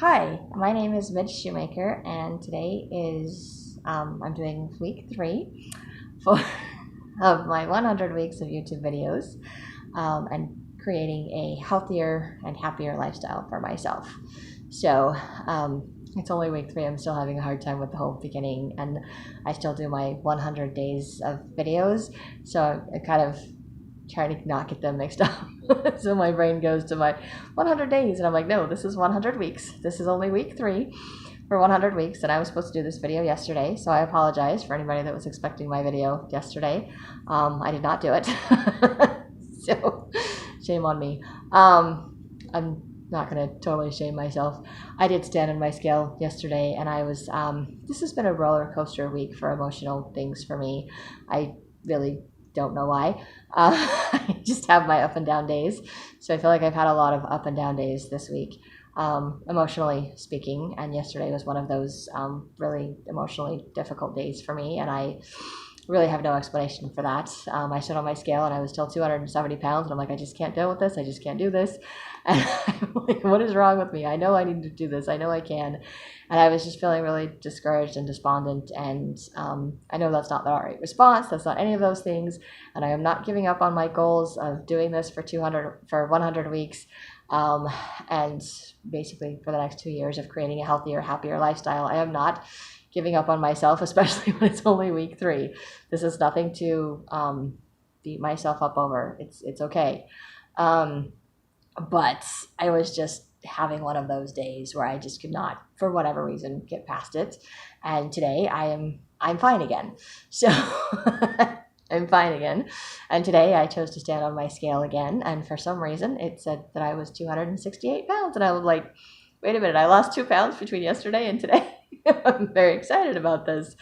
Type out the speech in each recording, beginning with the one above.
Hi, my name is Midge Shoemaker, and today is I'm doing week 3 for of my 100 weeks of YouTube videos and creating a healthier and happier lifestyle for myself. So it's only week 3. I'm still having a hard time with the whole beginning, and I still do my 100 days of videos. So I kind of trying to not get them mixed up. So my brain goes to my 100 days, and I'm like, no, this is 100 weeks. This is only week 3 for 100 weeks, and I was supposed to do this video yesterday, so I apologize for anybody that was expecting my video yesterday. I did not do it. So shame on me. I'm not going to totally shame myself. I did stand on my scale yesterday, and I was, this has been a roller coaster week for emotional things for me. I really don't know why. I just have my up and down days. So I feel like I've had a lot of up and down days this week, emotionally speaking. And yesterday was one of those really emotionally difficult days for me. And I really have no explanation for that. I stood on my scale and I was still 270 pounds. And I'm like, I just can't deal with this. I just can't do this. And I'm like, what is wrong with me? I know I need to do this. I know I can. And I was just feeling really discouraged and despondent. And I know that's not the right response. That's not any of those things. And I am not giving up on my goals of doing this for 100 weeks. And basically for the next 2 years of creating a healthier, happier lifestyle. I am not giving up on myself, especially when it's only week 3. This is nothing to beat myself up over. It's okay. But I was just having one of those days where I just could not, for whatever reason, get past it. And today I'm fine again. So I'm fine again. And today I chose to stand on my scale again. And for some reason it said that I was 268 pounds. And I was like, wait a minute, I lost 2 pounds between yesterday and today. I'm very excited about this.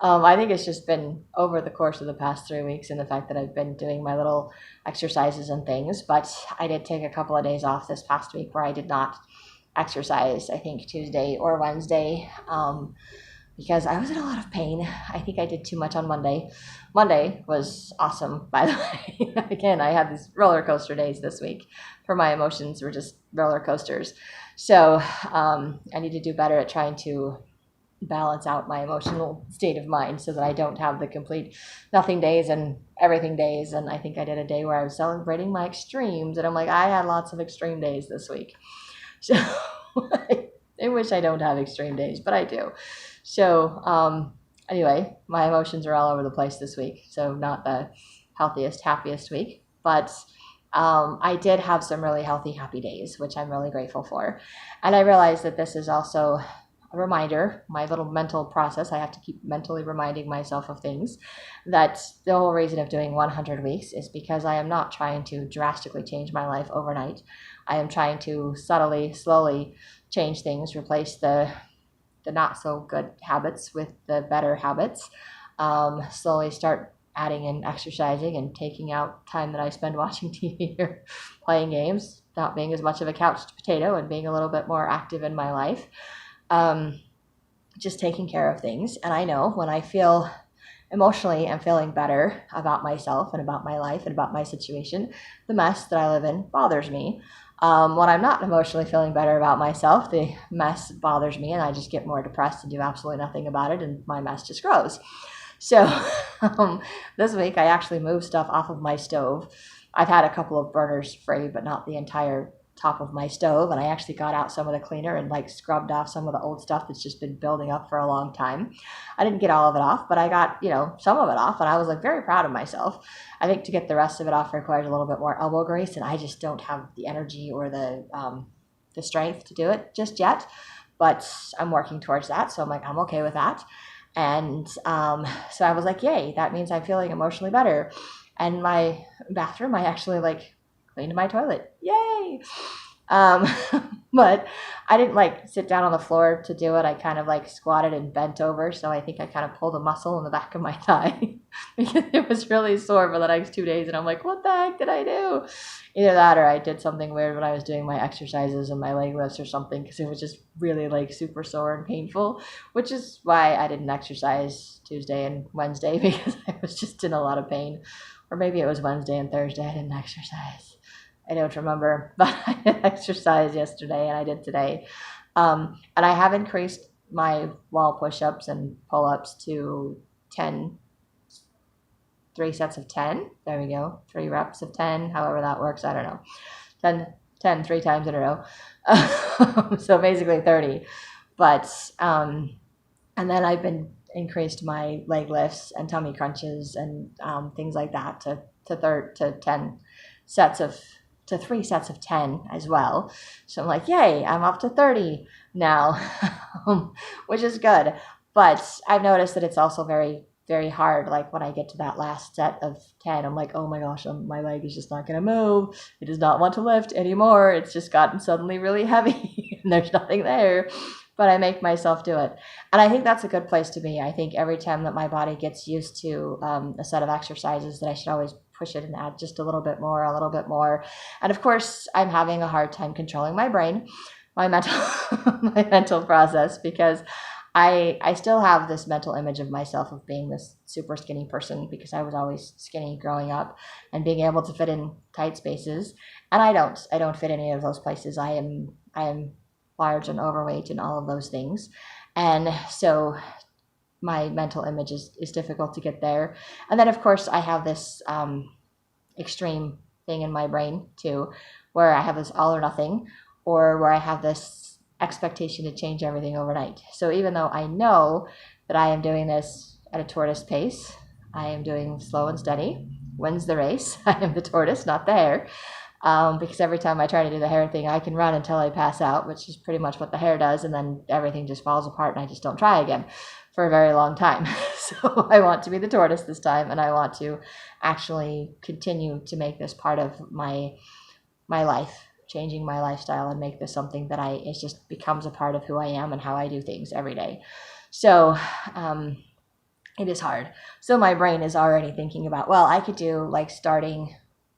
I think it's just been over the course of the past 3 weeks and the fact that I've been doing my little exercises and things. But I did take a couple of days off this past week where I did not exercise, I think Tuesday or Wednesday, because I was in a lot of pain. I think I did too much on Monday. Monday was awesome, by the way. Again, I had these roller coaster days this week for my emotions were just roller coasters. So I need to do better at trying to balance out my emotional state of mind so that I don't have the complete nothing days and everything days. And I think I did a day where I was celebrating my extremes, and I'm like, I had lots of extreme days this week. So I wish I don't have extreme days, but I do. So anyway, my emotions are all over the place this week. So not the healthiest, happiest week, but I did have some really healthy, happy days, which I'm really grateful for. And I realized that this is also a reminder, my little mental process. I have to keep mentally reminding myself of things, that the whole reason of doing 100 weeks is because I am not trying to drastically change my life overnight. I am trying to subtly, slowly change things, replace the not so good habits with the better habits, slowly start adding in exercising and taking out time that I spend watching TV or playing games, not being as much of a couch potato and being a little bit more active in my life. Just taking care of things. And I know when I feel emotionally I'm feeling better about myself and about my life and about my situation, the mess that I live in bothers me. When I'm not emotionally feeling better about myself, the mess bothers me and I just get more depressed and do absolutely nothing about it, and my mess just grows. So this week I actually moved stuff off of my stove. I've had a couple of burners free, but not the entire top of my stove, and I actually got out some of the cleaner and like scrubbed off some of the old stuff that's just been building up for a long time. I didn't get all of it off, but I got, some of it off, and I was like very proud of myself. I think to get the rest of it off requires a little bit more elbow grease, and I just don't have the energy or the strength to do it just yet, but I'm working towards that. So I'm like, I'm okay with that. And so I was like, yay, that means I'm feeling emotionally better. And my bathroom, I actually cleaned my toilet. Yay! Um, but I didn't sit down on the floor to do it. I kind of squatted and bent over. So I think I kind of pulled a muscle in the back of my thigh because it was really sore for the next 2 days. And I'm like, what the heck did I do? Either that or I did something weird when I was doing my exercises and my leg lifts or something, because it was just really super sore and painful, which is why I didn't exercise Tuesday and Wednesday, because I was just in a lot of pain. Or maybe it was Wednesday and Thursday I didn't exercise. I don't remember, but I did exercise yesterday and I did today. And I have increased my wall push-ups and pull-ups to 10, 3 sets of 10. There we go. 3 reps of 10, however that works. I don't know. 10, 3 times in a row. So basically 30. But, and then I've been increased my leg lifts and tummy crunches and things like that to 10 sets of to 3 sets of 10 as well. So I'm like, yay, I'm up to 30 now, which is good. But I've noticed that it's also very, very hard. Like when I get to that last set of 10, I'm like, oh my gosh, my leg is just not going to move. It does not want to lift anymore. It's just gotten suddenly really heavy and there's nothing there. But I make myself do it. And I think that's a good place to be. I think every time that my body gets used to a set of exercises, that I should always push it and add just a little bit more, a little bit more. And of course, I'm having a hard time controlling my brain, my mental, my mental process, because I still have this mental image of myself of being this super skinny person because I was always skinny growing up and being able to fit in tight spaces. And I don't fit any of those places. I am large and overweight and all of those things. And so my mental image is difficult to get there. And then, of course, I have this extreme thing in my brain, too, where I have this all or nothing, or where I have this expectation to change everything overnight. So even though I know that I am doing this at a tortoise pace, I am doing slow and steady, wins the race. I am the tortoise, not the hare. Because every time I try to do the hare thing, I can run until I pass out, which is pretty much what the hare does, and then everything just falls apart and I just don't try again for a very long time. So I want to be the tortoise this time, and I want to actually continue to make this part of my life, changing my lifestyle, and make this something that it just becomes a part of who I am and how I do things every day. So it is hard. So my brain is already thinking about, well, I could do like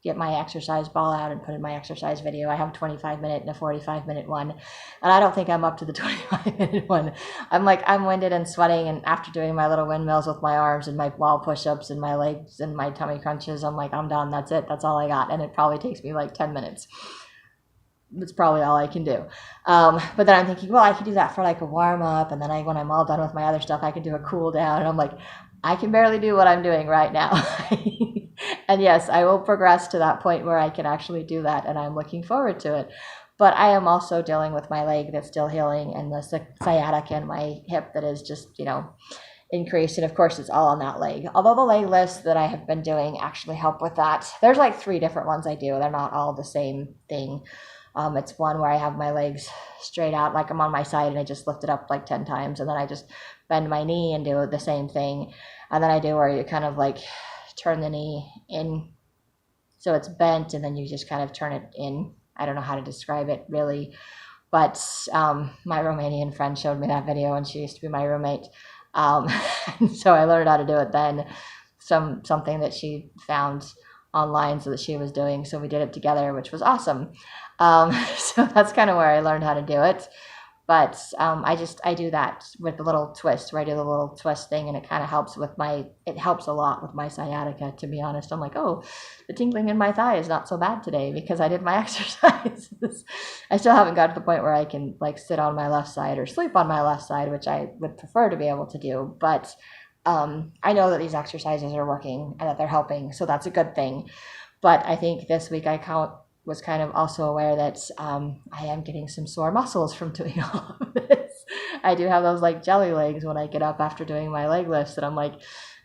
get my exercise ball out and put in my exercise video. I have a 25-minute and a 45-minute one. And I don't think I'm up to the 25-minute one. I'm winded and sweating. And after doing my little windmills with my arms and my wall push-ups and my legs and my tummy crunches, I'm like, I'm done. That's it. That's all I got. And it probably takes me like 10 minutes. That's probably all I can do. But then I'm thinking, well, I could do that for like a warm up. And then when I'm all done with my other stuff, I can do a cool down. And I'm like, I can barely do what I'm doing right now. And yes, I will progress to that point where I can actually do that, and I'm looking forward to it. But I am also dealing with my leg that's still healing, and the sciatica in my hip that is just, increased. And of course, it's all on that leg. Although the leg lifts that I have been doing actually help with that. There's like 3 different ones I do. They're not all the same thing. It's one where I have my legs straight out, like I'm on my side, and I just lift it up like 10 times, and then I just bend my knee and do the same thing. And then I do where you kind of like turn the knee in so it's bent, and then you just kind of turn it in. I don't know how to describe it really, but my Romanian friend showed me that video, and she used to be my roommate. So I learned how to do it then, something that she found online so that she was doing. So we did it together, which was awesome. So that's kind of where I learned how to do it. But I do that with the little twist, where I do the little twist thing, and it kind of helps it helps a lot with my sciatica, to be honest. I'm like, oh, the tingling in my thigh is not so bad today because I did my exercises. I still haven't got to the point where I can like sit on my left side or sleep on my left side, which I would prefer to be able to do. But I know that these exercises are working and that they're helping, so that's a good thing. But I think this week was kind of also aware that I am getting some sore muscles from doing all of this. I do have those like jelly legs when I get up after doing my leg lifts, and I'm like,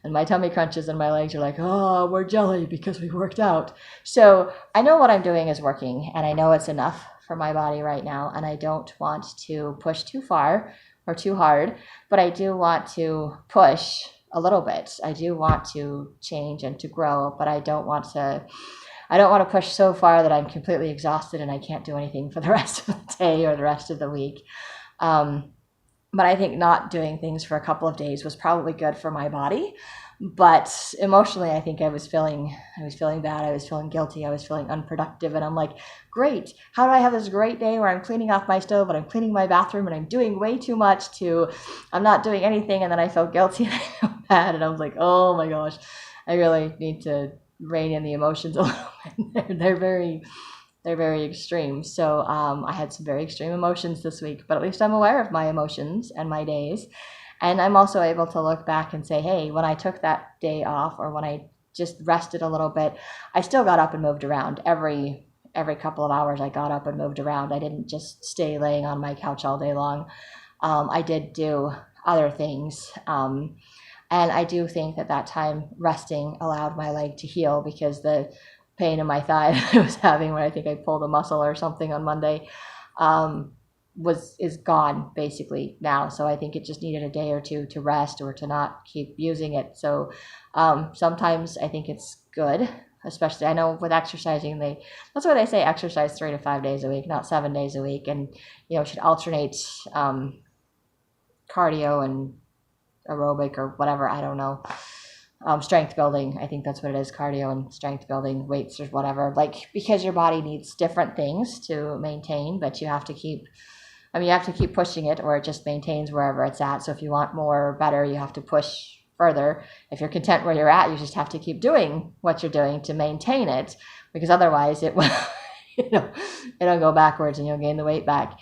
and my tummy crunches and my legs are like, oh, we're jelly because we worked out. So I know what I'm doing is working, and I know it's enough for my body right now, and I don't want to push too far or too hard, but I do want to push a little bit. I do want to change and to grow, but I don't want to push so far that I'm completely exhausted and I can't do anything for the rest of the day or the rest of the week. But I think not doing things for a couple of days was probably good for my body. But emotionally, I think I was feeling bad. I was feeling guilty. I was feeling unproductive. And I'm like, great. How do I have this great day where I'm cleaning off my stove and I'm cleaning my bathroom and I'm doing way too much I'm not doing anything, and then I felt guilty and I felt bad. And I was like, oh my gosh, I really need to rein in the emotions a little bit. They're very, They're very extreme. So I had some very extreme emotions this week, but at least I'm aware of my emotions and my days. And I'm also able to look back and say, hey, when I took that day off or when I just rested a little bit, I still got up and moved around. Every couple of hours I got up and moved around. I didn't just stay laying on my couch all day long. I did do other things. And I do think that time resting allowed my leg to heal, because the pain in my thigh that I was having when I think I pulled a muscle or something on Monday is gone basically now. So I think it just needed a day or two to rest or to not keep using it. So sometimes I think it's good, especially I know with exercising, that's why they say exercise 3 to 5 days a week, not 7 days a week, and should alternate cardio and aerobic or whatever, I don't know. Strength building, I think that's what it is, cardio and strength building, weights or whatever, because your body needs different things to maintain, but you have to keep pushing it, or it just maintains wherever it's at. So if you want more or better, you have to push further. If you're content where you're at, you just have to keep doing what you're doing to maintain it, because otherwise it will it'll go backwards and you'll gain the weight back.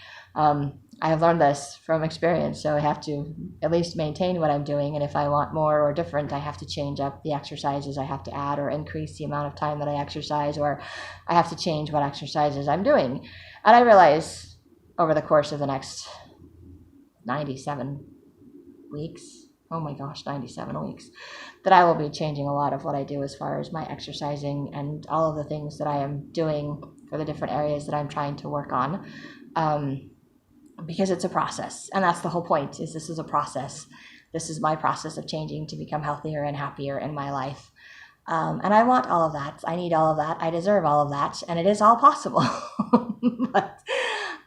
I have learned this from experience, so I have to at least maintain what I'm doing, and if I want more or different, I have to change up the exercises I have to add, or increase the amount of time that I exercise, or I have to change what exercises I'm doing. And I realize over the course of the next 97 weeks, oh my gosh, 97 weeks, that I will be changing a lot of what I do as far as my exercising and all of the things that I am doing for the different areas that I'm trying to work on. Because it's a process, and that's the whole point, is this is a process. This is my process of changing to become healthier and happier in my life. And I want all of that. I need all of that. I deserve all of that, and it is all possible. But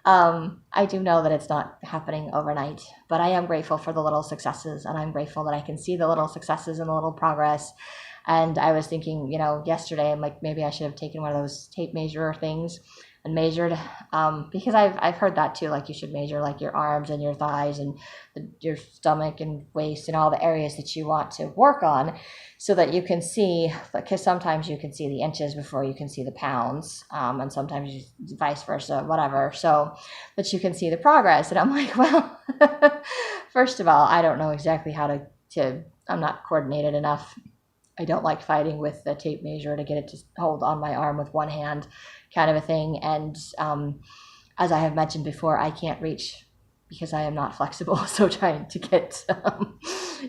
I do know that it's not happening overnight, but I am grateful for the little successes, and I'm grateful that I can see the little successes and the little progress. And I was thinking, yesterday, I'm like, maybe I should have taken one of those tape measure things and measured, because I've heard that too, like you should measure like your arms and your thighs and your stomach and waist and all the areas that you want to work on, so that you can see, because sometimes you can see the inches before you can see the pounds, and sometimes vice versa, whatever, so that you can see the progress. And I'm like, well, first of all, I don't know exactly how to I'm not coordinated enough. I don't like fighting with the tape measure to get it to hold on my arm with one hand, kind of a thing. And as I have mentioned before, I can't reach because I am not flexible. So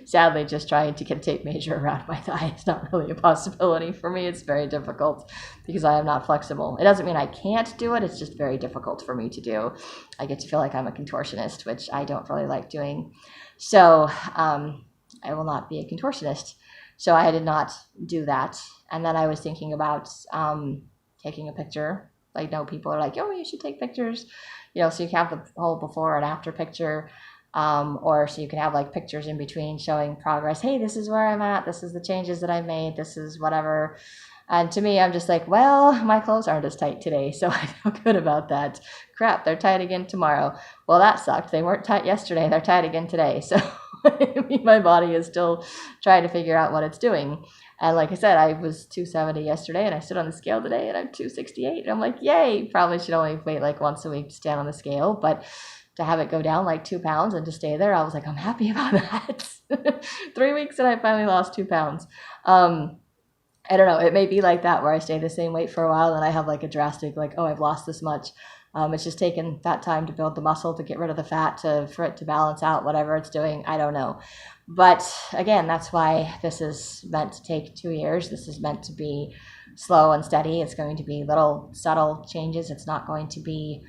sadly, just trying to get a tape measure around my thigh is not really a possibility for me. It's very difficult because I am not flexible. It doesn't mean I can't do it. It's just very difficult for me to do. I get to feel like I'm a contortionist, which I don't really like doing. So I will not be a contortionist. So I did not do that. And then I was thinking about taking a picture. I know people are like, oh, you should take pictures, so you can have the whole before and after picture, or so you can have like pictures in between showing progress. Hey, this is where I'm at. This is the changes that I've made. This is whatever. And to me, I'm just like, well, my clothes aren't as tight today, so I feel good about that. Crap, they're tight again tomorrow. Well, that sucked. They weren't tight yesterday. They're tight again today. So my body is still trying to figure out what it's doing. And like I said, I was 270 yesterday, and I stood on the scale today, and I'm 268. And I'm like, yay! Probably should only wait like once a week to stand on the scale, but to have it go down like 2 pounds and to stay there, I was like, I'm happy about that. 3 weeks and I finally lost 2 pounds. I don't know. It may be like that where I stay the same weight for a while, and I have like a drastic, like, oh, I've lost this much. It's just taken that time to build the muscle, to get rid of the fat, for it to balance out whatever it's doing. I don't know. But again, that's why this is meant to take 2 years. This is meant to be slow and steady. It's going to be little subtle changes. It's not going to be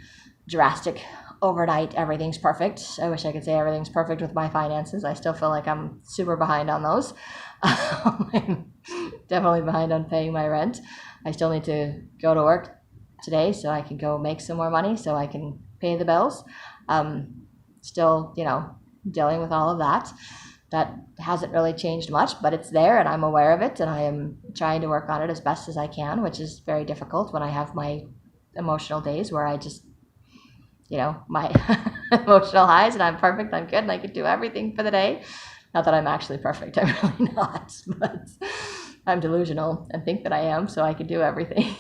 drastic overnight. Everything's perfect. I wish I could say everything's perfect with my finances. I still feel like I'm super behind on those. I'm definitely behind on paying my rent. I still need to go to work today so I can go make some more money so I can pay the bills. Still, dealing with all of that. That hasn't really changed much, but it's there and I'm aware of it, and I am trying to work on it as best as I can, which is very difficult when I have my emotional days where I just, my emotional highs and I'm perfect, I'm good, and I can do everything for the day. Not that I'm actually perfect, I'm really not, I'm delusional and think that I am, so I can do everything.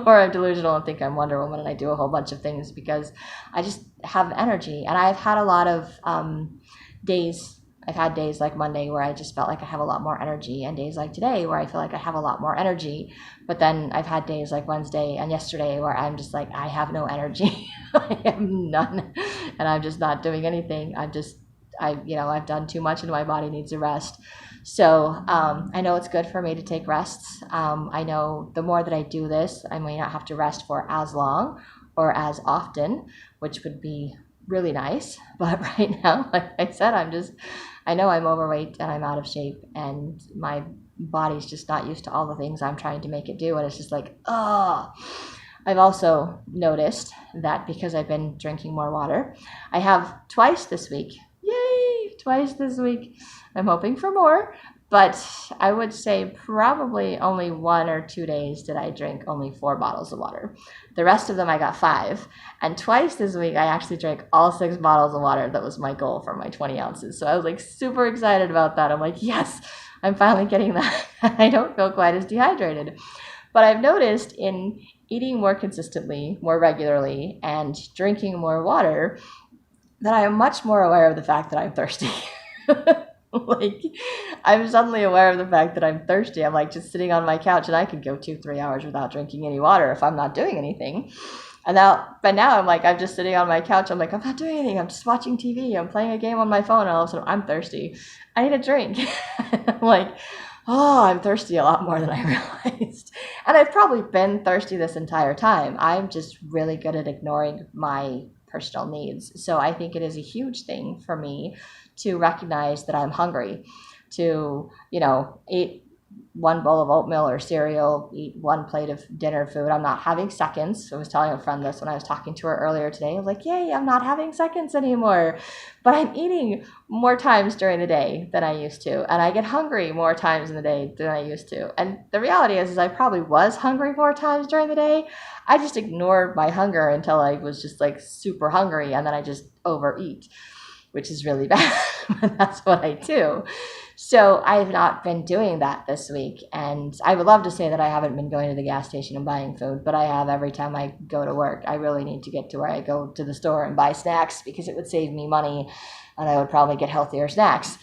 Or I'm delusional and think I'm Wonder Woman and I do a whole bunch of things because I just have energy. And I've had a lot of days. I've had days like Monday where I just felt like I have a lot more energy, and days like today where I feel like I have a lot more energy. But then I've had days like Wednesday and yesterday where I'm just like, I have no energy. I have none. And I'm just not doing anything. I've done too much and my body needs a rest. So I know it's good for me to take rests. I know the more that I do this, I may not have to rest for as long or as often, which would be really nice. But right now, like I said, I know I'm overweight and I'm out of shape and my body's just not used to all the things I'm trying to make it do. And it's just like, oh. I've also noticed that because I've been drinking more water, I have twice this week. Yay! Twice this week. I'm hoping for more, but I would say probably only 1 or 2 days did I drink only 4 bottles of water. The rest of them I got 5. And twice this week I actually drank all 6 bottles of water. That was my goal for my 20 ounces. So I was like super excited about that. I'm like, yes, I'm finally getting that. I don't feel quite as dehydrated. But I've noticed in eating more consistently, more regularly, and drinking more water, that I am much more aware of the fact that I'm thirsty. Like, I'm suddenly aware of the fact that I'm thirsty. I'm like just sitting on my couch and I could go 2-3 hours without drinking any water if I'm not doing anything. But now I'm like, I'm just sitting on my couch. I'm like, I'm not doing anything. I'm just watching TV. I'm playing a game on my phone. And all of a sudden, I'm thirsty. I need a drink. I'm like, oh, I'm thirsty a lot more than I realized. And I've probably been thirsty this entire time. I'm just really good at ignoring my personal needs. So I think it is a huge thing for me to recognize that I'm hungry, to, eat 1 bowl of oatmeal or cereal, eat 1 plate of dinner food. I'm not having seconds. I was telling a friend this when I was talking to her earlier today. I was like, yay, I'm not having seconds anymore. But I'm eating more times during the day than I used to. And I get hungry more times in the day than I used to. And the reality is I probably was hungry more times during the day. I just ignored my hunger until I was just like super hungry. And then I just overeat, which is really bad. But that's what I do. So I've not been doing that this week. And I would love to say that I haven't been going to the gas station and buying food, but I have every time I go to work. I really need to get to where I go to the store and buy snacks because it would save me money and I would probably get healthier snacks.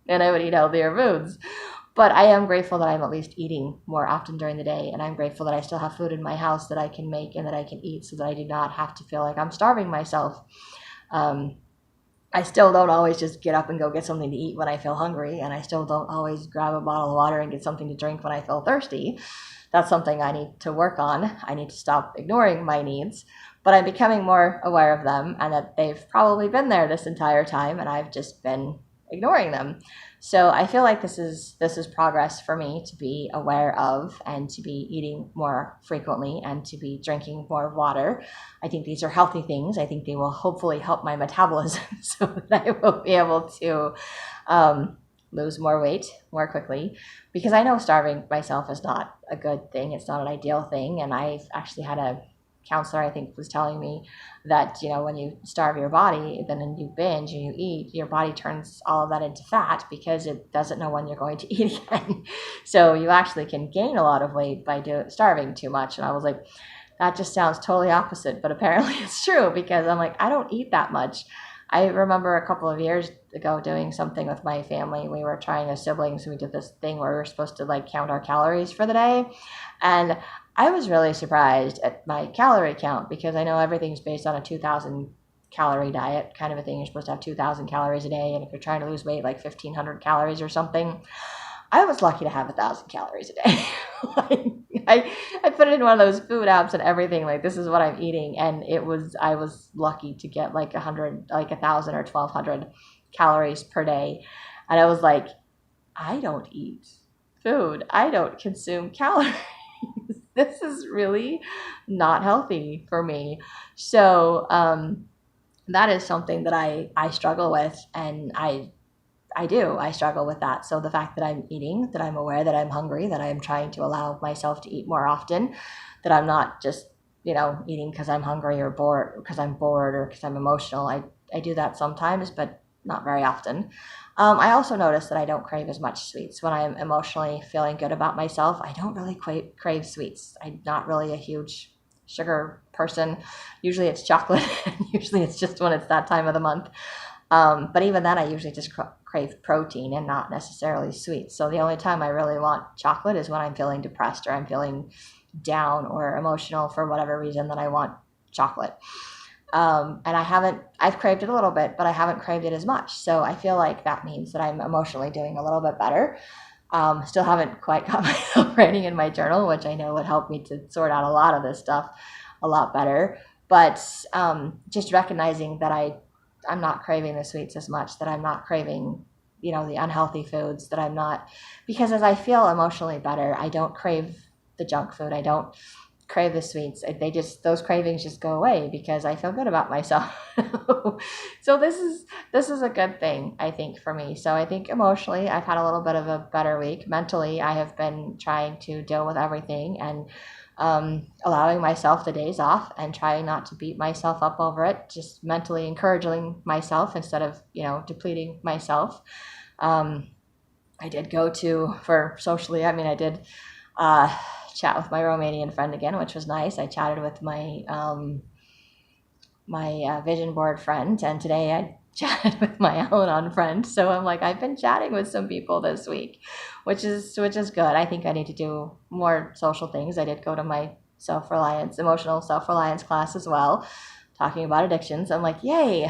And I would eat healthier foods. But I am grateful that I'm at least eating more often during the day. And I'm grateful that I still have food in my house that I can make and that I can eat so that I do not have to feel like I'm starving myself. I still don't always just get up and go get something to eat when I feel hungry, and I still don't always grab a bottle of water and get something to drink when I feel thirsty. That's something I need to work on. I need to stop ignoring my needs, but I'm becoming more aware of them and that they've probably been there this entire time and I've just been ignoring them. So I feel like this is progress for me to be aware of and to be eating more frequently and to be drinking more water. I think these are healthy things. I think they will hopefully help my metabolism so that I will be able to lose more weight more quickly, because I know starving myself is not a good thing. It's not an ideal thing. And I've actually had a counselor, I think, was telling me that, when you starve your body, then you binge and you eat, your body turns all of that into fat because it doesn't know when you're going to eat again. So you actually can gain a lot of weight by starving too much. And I was like, that just sounds totally opposite, but apparently it's true because I'm like, I don't eat that much. I remember a couple of years ago doing something with my family. We were trying as siblings. We did this thing where we were supposed to count our calories for the day. And I was really surprised at my calorie count because I know everything's based on a 2,000 calorie diet kind of a thing. You're supposed to have 2,000 calories a day. And if you're trying to lose weight, 1,500 calories or something. I was lucky to have 1,000 calories a day. I put it in one of those food apps and everything. This is what I'm eating. And I was lucky to get 1,000 or 1,200 calories per day. And I was like, I don't eat food. I don't consume calories. This is really not healthy for me. So that is something that I struggle with, and I struggle with that. So the fact that I'm eating, that I'm aware that I'm hungry, that I'm trying to allow myself to eat more often, that I'm not just, eating because I'm hungry or bored, because I'm bored or because I'm emotional. I do that sometimes, but not very often. I also notice that I don't crave as much sweets when I'm emotionally feeling good about myself. I don't really crave sweets. I'm not really a huge sugar person. Usually it's chocolate, and usually it's just when it's that time of the month. But even then, I usually just crave protein and not necessarily sweets. So the only time I really want chocolate is when I'm feeling depressed or I'm feeling down or emotional for whatever reason that I want chocolate. And I've craved it a little bit, but I haven't craved it as much. So I feel like that means that I'm emotionally doing a little bit better. Still haven't quite got myself writing in my journal, which I know would help me to sort out a lot of this stuff a lot better. But just recognizing that I'm not craving the sweets as much, that I'm not craving, the unhealthy foods, that I'm not, because as I feel emotionally better, I don't crave the junk food. I don't crave the sweets. Those cravings just go away because I feel good about myself. So this is a good thing, I think, for me. So I think emotionally I've had a little bit of a better week. Mentally, I have been trying to deal with everything and allowing myself the days off and trying not to beat myself up over it, just mentally encouraging myself instead of, depleting myself. I did go for socially, I did chat with my Romanian friend again, which was nice. I chatted with my vision board friend, and today I chatted with my Al-Anon friend. So I'm like, I've been chatting with some people this week, which is good. I think I need to do more social things. I did go to my emotional self-reliance class as well, talking about addictions. I'm like, yay,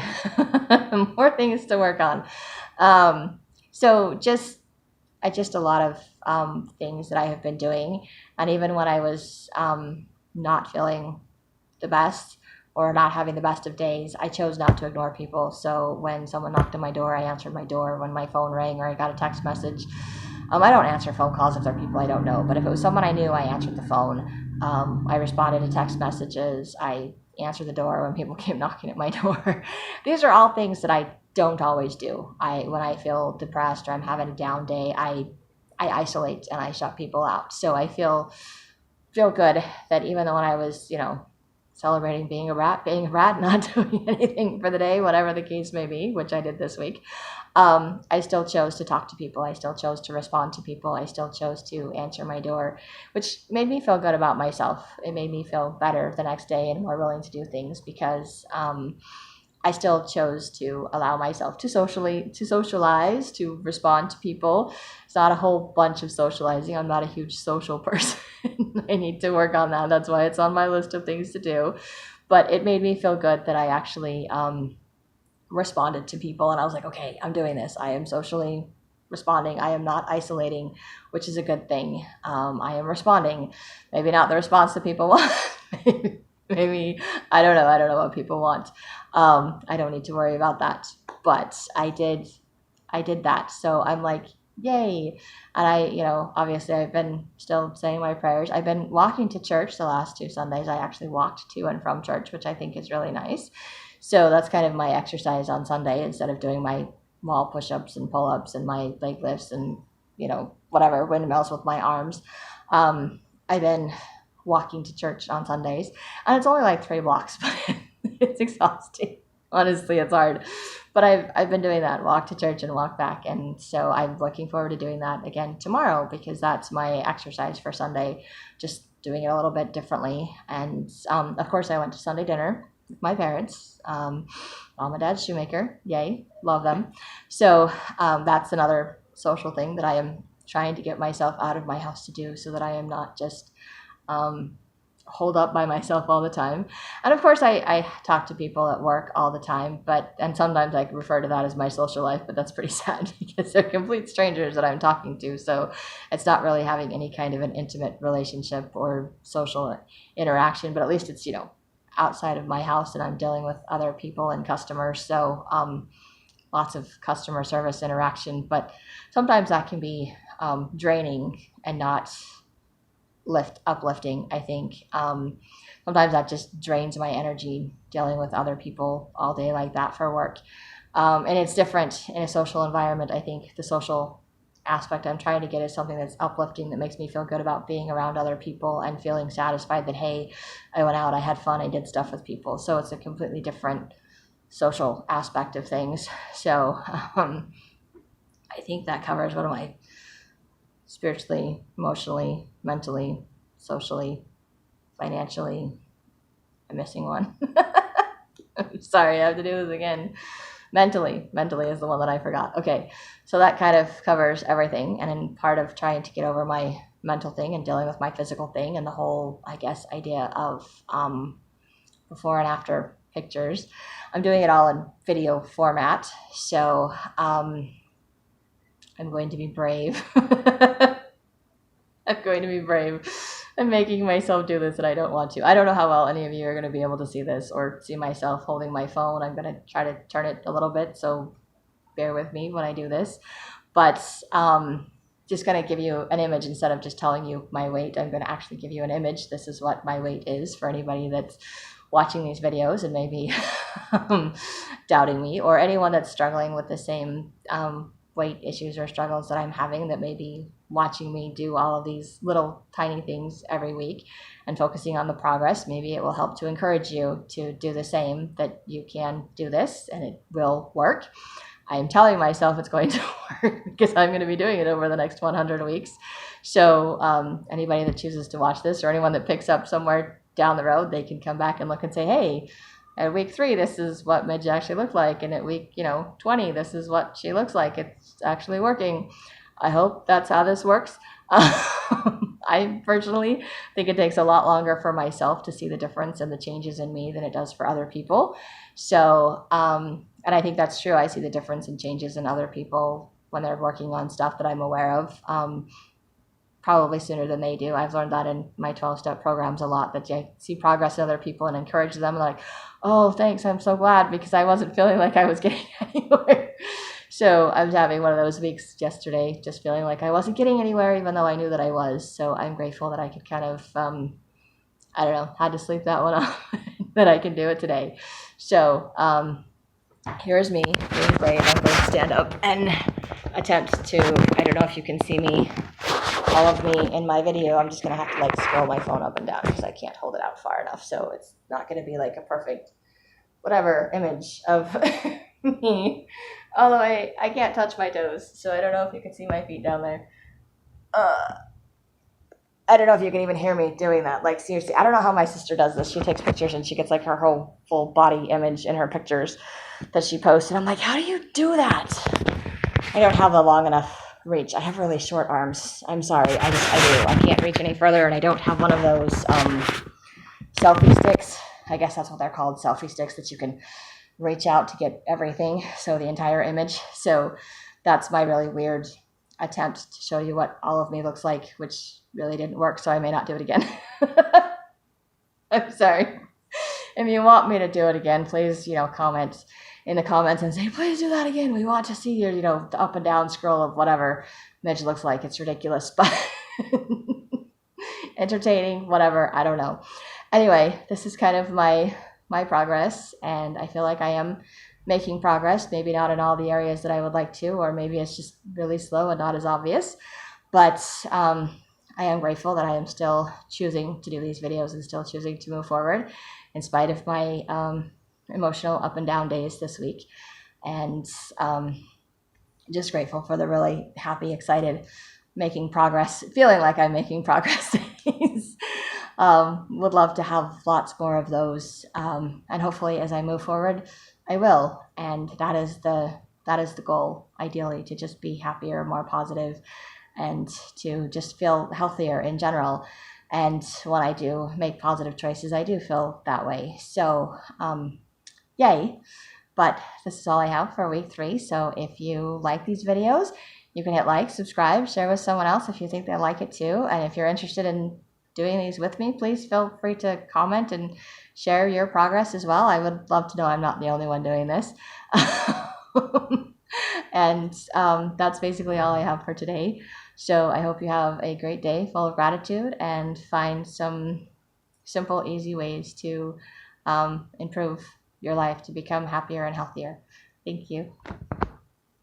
more things to work on. So just a lot of things that I have been doing. And even when I was not feeling the best or not having the best of days, I chose not to ignore people. So when someone knocked on my door, I answered my door. When my phone rang or I got a text message, I don't answer phone calls if they're people I don't know. But if it was someone I knew, I answered the phone. I responded to text messages. I answered the door when people came knocking at my door. These are all things that I don't always do. When I feel depressed or I'm having a down day, I isolate and I shut people out. So I feel good that even though when I was, celebrating being a rat, not doing anything for the day, whatever the case may be, which I did this week, I still chose to talk to people. I still chose to respond to people. I still chose to answer my door, which made me feel good about myself. It made me feel better the next day and more willing to do things because I still chose to allow myself to socialize, to respond to people. It's not a whole bunch of socializing. I'm not a huge social person. I need to work on that. That's why it's on my list of things to do. But it made me feel good that I actually responded to people. And I was like, okay, I'm doing this. I am socially responding. I am not isolating, which is a good thing. I am responding. Maybe not the response that people want. Maybe, I don't know. I don't know what people want. I don't need to worry about that. But I did that. So I'm like, yay. And obviously I've been still saying my prayers. I've been walking to church the last 2 Sundays. I actually walked to and from church, which I think is really nice. So that's kind of my exercise on Sunday instead of doing my wall push-ups and pull-ups and my leg lifts and, whatever, windmills with my arms. I've been walking to church on Sundays, and it's only like 3 blocks, but it's exhausting. Honestly, it's hard, but I've been doing that, walk to church and walk back, and so I'm looking forward to doing that again tomorrow because that's my exercise for Sunday, just doing it a little bit differently. And of course, I went to Sunday dinner with my parents. Mom and Dad shoemaker, yay, love them. So that's another social thing that I am trying to get myself out of my house to do, so that I am not just holed up by myself all the time. And of course, I talk to people at work all the time, and sometimes I refer to that as my social life, but that's pretty sad because they're complete strangers that I'm talking to. So it's not really having any kind of an intimate relationship or social interaction, but at least it's, outside of my house and I'm dealing with other people and customers. So lots of customer service interaction, but sometimes that can be draining and not uplifting. I think sometimes that just drains my energy dealing with other people all day like that for work, and it's different in a social environment. I think the social aspect I'm trying to get is something that's uplifting, that makes me feel good about being around other people and feeling satisfied that, hey, I went out, I had fun, I did stuff with people. So it's a completely different social aspect of things. So I think that covers what am I spiritually, emotionally, mentally, socially, financially. I'm missing one. I'm sorry, I have to do this again. Mentally is the one that I forgot. Okay, so that kind of covers everything. And in part of trying to get over my mental thing and dealing with my physical thing and the whole, I guess, idea of before and after pictures, I'm doing it all in video format. So I'm going to be brave. I'm going to be brave. I'm making myself do this and I don't want to. I don't know how well any of you are going to be able to see this or see myself holding my phone. I'm going to try to turn it a little bit, so bear with me when I do this. But just going to give you an image instead of just telling you my weight. I'm going to actually give you an image. This is what my weight is for anybody that's watching these videos and maybe doubting me, or anyone that's struggling with the same weight issues or struggles that I'm having, that may be watching me do all of these little tiny things every week and focusing on the progress. Maybe it will help to encourage you to do the same, that you can do this and it will work. I'm telling myself it's going to work because I'm going to be doing it over the next 100 weeks. So anybody that chooses to watch this, or anyone that picks up somewhere down the road, they can come back and look and say, hey, at week 3, this is what Midge actually looked like. And at week 20, this is what she looks like. It's actually working. I hope that's how this works. I personally think it takes a lot longer for myself to see the difference and the changes in me than it does for other people. So, and I think that's true. I see the difference in changes in other people when they're working on stuff that I'm aware of. Probably sooner than they do. I've learned that in my 12-step programs a lot, that I see progress in other people and encourage them, like, oh, thanks, I'm so glad, because I wasn't feeling like I was getting anywhere. So I was having one of those weeks yesterday, just feeling like I wasn't getting anywhere, even though I knew that I was. So I'm grateful that I could kind of, I don't know, had to sleep that one off, that I can do it today. So here's me being brave. I'm going to stand up and attempt to, I don't know if you can see me, all of me in my video. I'm just going to have to like scroll my phone up and down because I can't hold it out far enough. So it's not going to be like a perfect, whatever, image of me. Although I can't touch my toes. So I don't know if you can see my feet down there. I don't know if you can even hear me doing that. Like, seriously, I don't know how my sister does this. She takes pictures and she gets like her whole full body image in her pictures that she posts. And I'm like, how do you do that? I don't have a long enough reach. I have really short arms. I'm sorry. I do. I can't reach any further, and I don't have one of those selfie sticks. I guess that's what they're called, selfie sticks, that you can reach out to get everything, so the entire image. So that's my really weird attempt to show you what all of me looks like, which really didn't work, so I may not do it again. I'm sorry. If you want me to do it again, please, comment in the comments and say, please do that again. We want to see your, the up and down scroll of whatever Midge looks like. It's ridiculous, but entertaining, whatever. I don't know. Anyway, this is kind of my progress, and I feel like I am making progress. Maybe not in all the areas that I would like to, or maybe it's just really slow and not as obvious. But I am grateful that I am still choosing to do these videos and still choosing to move forward in spite of my emotional up and down days this week. And just grateful for the really happy, excited, making progress, feeling like I'm making progress days. Would love to have lots more of those. And hopefully as I move forward, I will. And that is the goal, ideally, to just be happier, more positive, and to just feel healthier in general. And when I do make positive choices, I do feel that way. So, yay. But this is all I have for week 3. So if you like these videos, you can hit like, subscribe, share with someone else if you think they like it too. And if you're interested in doing these with me, please feel free to comment and share your progress as well. I would love to know I'm not the only one doing this. And that's basically all I have for today. So I hope you have a great day full of gratitude and find some simple, easy ways to improve your life to become happier and healthier. Thank you.